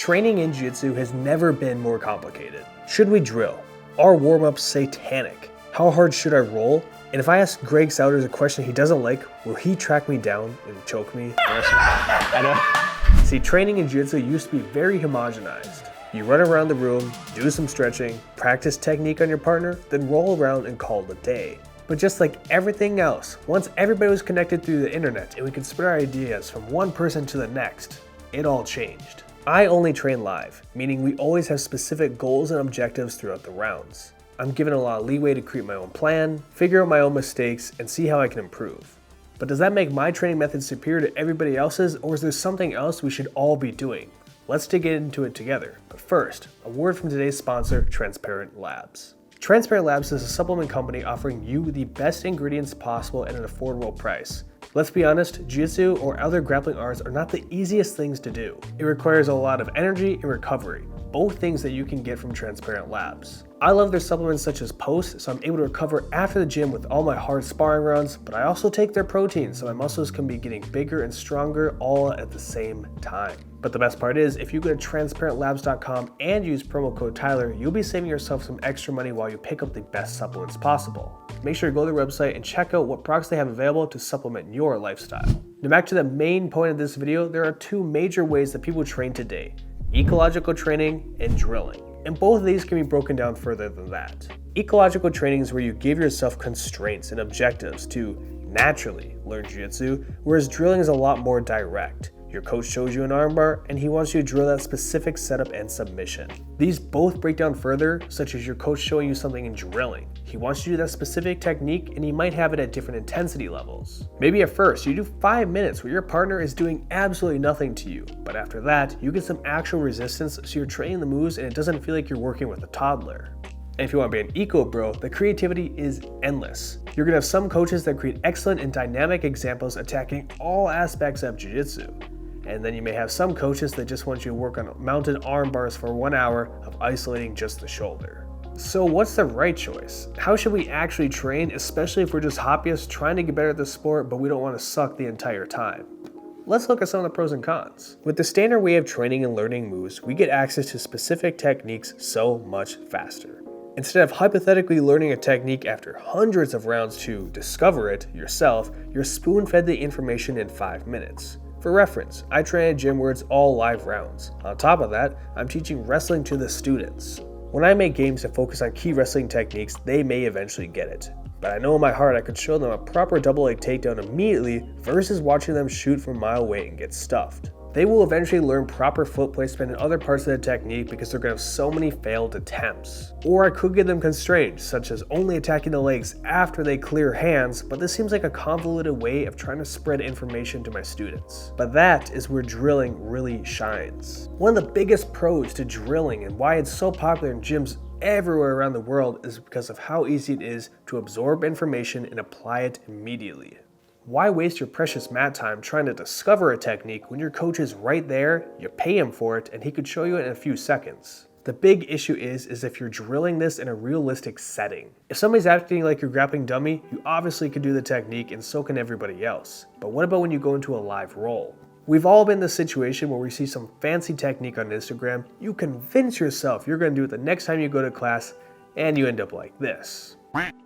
Training in Jitsu has never been more complicated. Should we drill? Are warm-ups satanic? How hard should I roll? And if I ask Greg Souders a question he doesn't like, will he track me down and choke me? I know. See, training in Jiu-Jitsu used to be very homogenized. You run around the room, do some stretching, practice technique on your partner, then roll around and call it a day. But just like everything else, once everybody was connected through the internet and we could spread our ideas from one person to the next, it all changed. I only train live, meaning we always have specific goals and objectives throughout the rounds. I'm given a lot of leeway to create my own plan, figure out my own mistakes, and see how I can improve. But does that make my training method superior to everybody else's, or is there something else we should all be doing? Let's dig into it together. But first, a word from today's sponsor, Transparent Labs. Transparent Labs is a supplement company offering you the best ingredients possible at an affordable price. Let's be honest, Jiu-Jitsu or other grappling arts are not the easiest things to do. It requires a lot of energy and recovery, both things that you can get from Transparent Labs. I love their supplements such as Post, so I'm able to recover after the gym with all my hard sparring rounds, but I also take their protein so my muscles can be getting bigger and stronger all at the same time. But the best part is, if you go to transparentlabs.com and use promo code Tyler, you'll be saving yourself some extra money while you pick up the best supplements possible. Make sure to go to their website and check out what products they have available to supplement your lifestyle. Now back to the main point of this video, there are two major ways that people train today: ecological training and drilling. And both of these can be broken down further than that. Ecological training is where you give yourself constraints and objectives to naturally learn jiu-jitsu, whereas drilling is a lot more direct. Your coach shows you an armbar and he wants you to drill that specific setup and submission. These both break down further, such as your coach showing you something in drilling. He wants you to do that specific technique and he might have it at different intensity levels. Maybe at first you do 5 minutes where your partner is doing absolutely nothing to you, but after that you get some actual resistance so you're training the moves and it doesn't feel like you're working with a toddler. And if you want to be an eco bro, the creativity is endless. You're gonna have some coaches that create excellent and dynamic examples attacking all aspects of jiu-jitsu. And then you may have some coaches that just want you to work on mounted arm bars for 1 hour of isolating just the shoulder. So what's the right choice? How should we actually train, especially if we're just hobbyists trying to get better at the sport but we don't want to suck the entire time? Let's look at some of the pros and cons. With the standard way of training and learning moves, we get access to specific techniques so much faster. Instead of hypothetically learning a technique after hundreds of rounds to discover it yourself, you're spoon-fed the information in 5 minutes. For reference, I train at a gym where it's all live rounds. On top of that, I'm teaching wrestling to the students. When I make games that focus on key wrestling techniques, they may eventually get it. But I know in my heart I could show them a proper double leg takedown immediately versus watching them shoot from a mile away and get stuffed. They will eventually learn proper foot placement and other parts of the technique because they're going to have so many failed attempts. Or I could give them constraints, such as only attacking the legs after they clear hands, but this seems like a convoluted way of trying to spread information to my students. But that is where drilling really shines. One of the biggest pros to drilling and why it's so popular in gyms everywhere around the world is because of how easy it is to absorb information and apply it immediately. Why waste your precious mat time trying to discover a technique when your coach is right there, you pay him for it, and he could show you it in a few seconds? The big issue is if you're drilling this in a realistic setting. If somebody's acting like your grappling dummy, you obviously could do the technique and so can everybody else. But what about when you go into a live roll? We've all been in this situation where we see some fancy technique on Instagram, you convince yourself you're going to do it the next time you go to class, and you end up like this.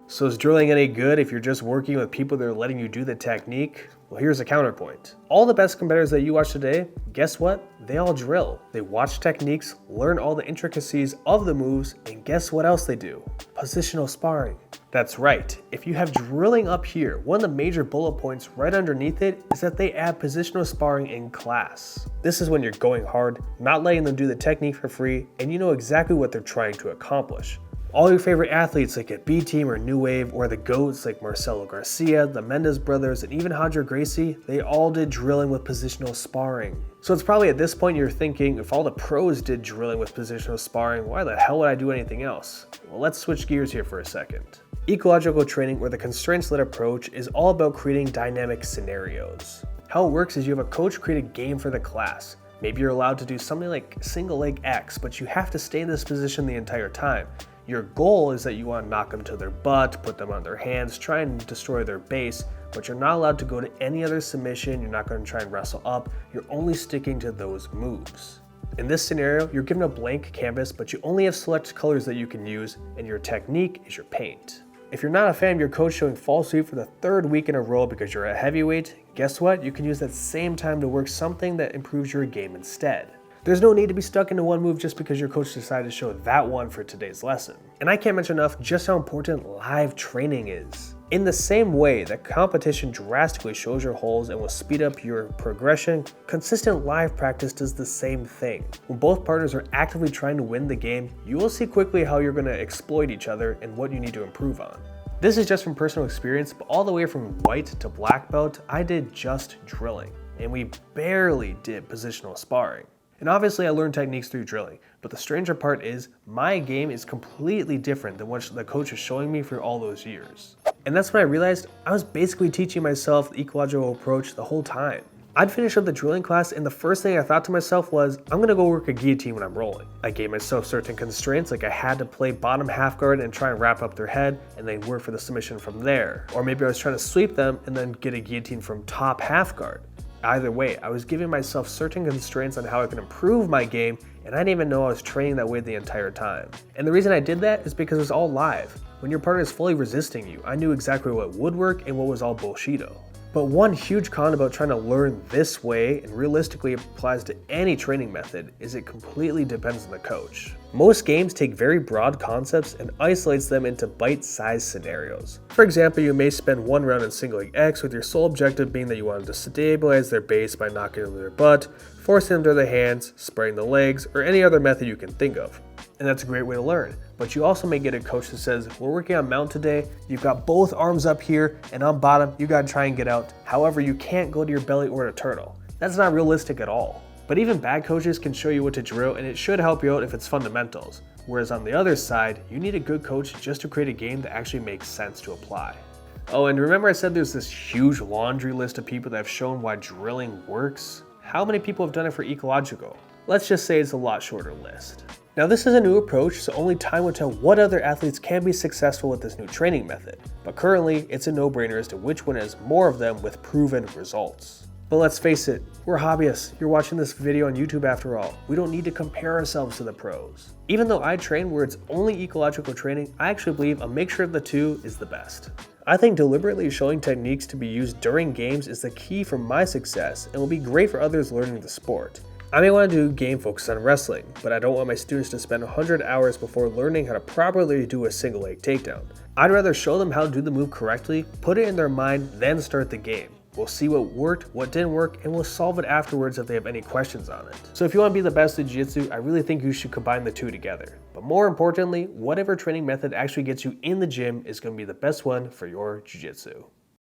So is drilling any good if you're just working with people that are letting you do the technique? Well, here's a counterpoint. All the best competitors that you watch today, guess what? They all drill. They watch techniques, learn all the intricacies of the moves, and guess what else they do? Positional sparring. That's right. If you have drilling up here, one of the major bullet points right underneath it is that they add positional sparring in class. This is when you're going hard, not letting them do the technique for free, and you know exactly what they're trying to accomplish. All your favorite athletes like at B-Team or New Wave, or the GOATs like Marcelo Garcia, the Mendes brothers, and even Roger Gracie, they all did drilling with positional sparring. So it's probably at this point you're thinking, if all the pros did drilling with positional sparring, why the hell would I do anything else? Well, let's switch gears here for a second. Ecological training, or the constraints-led approach, is all about creating dynamic scenarios. How it works is you have a coach create a game for the class. Maybe you're allowed to do something like single leg X, but you have to stay in this position the entire time. Your goal is that you want to knock them to their butt, put them on their hands, try and destroy their base, but you're not allowed to go to any other submission, you're not going to try and wrestle up, you're only sticking to those moves. In this scenario, you're given a blank canvas, but you only have select colors that you can use, and your technique is your paint. If you're not a fan of your coach showing fall sweep for the third week in a row because you're a heavyweight, guess what? You can use that same time to work something that improves your game instead. There's no need to be stuck into one move just because your coach decided to show that one for today's lesson. And I can't mention enough just how important live training is. In the same way that competition drastically shows your holes and will speed up your progression, consistent live practice does the same thing. When both partners are actively trying to win the game, you will see quickly how you're going to exploit each other and what you need to improve on. This is just from personal experience, but all the way from white to black belt, I did just drilling, and we barely did positional sparring. And obviously I learned techniques through drilling, but the stranger part is my game is completely different than what the coach was showing me for all those years. And that's when I realized I was basically teaching myself the ecological approach the whole time. I'd finish up the drilling class and the first thing I thought to myself was, I'm gonna go work a guillotine when I'm rolling. I gave myself certain constraints, like I had to play bottom half guard and try and wrap up their head and then work for the submission from there. Or maybe I was trying to sweep them and then get a guillotine from top half guard. Either way, I was giving myself certain constraints on how I could improve my game, and I didn't even know I was training that way the entire time. And the reason I did that is because it was all live. When your partner is fully resisting you, I knew exactly what would work and what was all bullshito. But one huge con about trying to learn this way, and realistically applies to any training method, is it completely depends on the coach. Most games take very broad concepts and isolates them into bite-sized scenarios. For example, you may spend one round in singling X with your sole objective being that you wanted to stabilize their base by knocking them to their butt, forcing them to their hands, spraying the legs, or any other method you can think of. And that's a great way to learn. But you also may get a coach that says, we're working on mount today, you've got both arms up here, and on bottom, you gotta try and get out. However, you can't go to your belly or to turtle. That's not realistic at all. But even bad coaches can show you what to drill, and it should help you out if it's fundamentals. Whereas on the other side, you need a good coach just to create a game that actually makes sense to apply. Oh, and remember I said there's this huge laundry list of people that have shown why drilling works? How many people have done it for Ecological? Let's just say it's a lot shorter list. Now this is a new approach, so only time will tell what other athletes can be successful with this new training method. But currently, it's a no-brainer as to which one has more of them with proven results. But let's face it, we're hobbyists. You're watching this video on YouTube after all. We don't need to compare ourselves to the pros. Even though I train where it's only ecological training, I actually believe a mixture of the two is the best. I think deliberately showing techniques to be used during games is the key for my success and will be great for others learning the sport. I may want to do game focused on wrestling, but I don't want my students to spend 100 hours before learning how to properly do a single leg takedown. I'd rather show them how to do the move correctly, put it in their mind, then start the game. We'll see what worked, what didn't work, and we'll solve it afterwards if they have any questions on it. So if you want to be the best at Jiu-Jitsu, I really think you should combine the two together. But more importantly, whatever training method actually gets you in the gym is going to be the best one for your Jiu-Jitsu.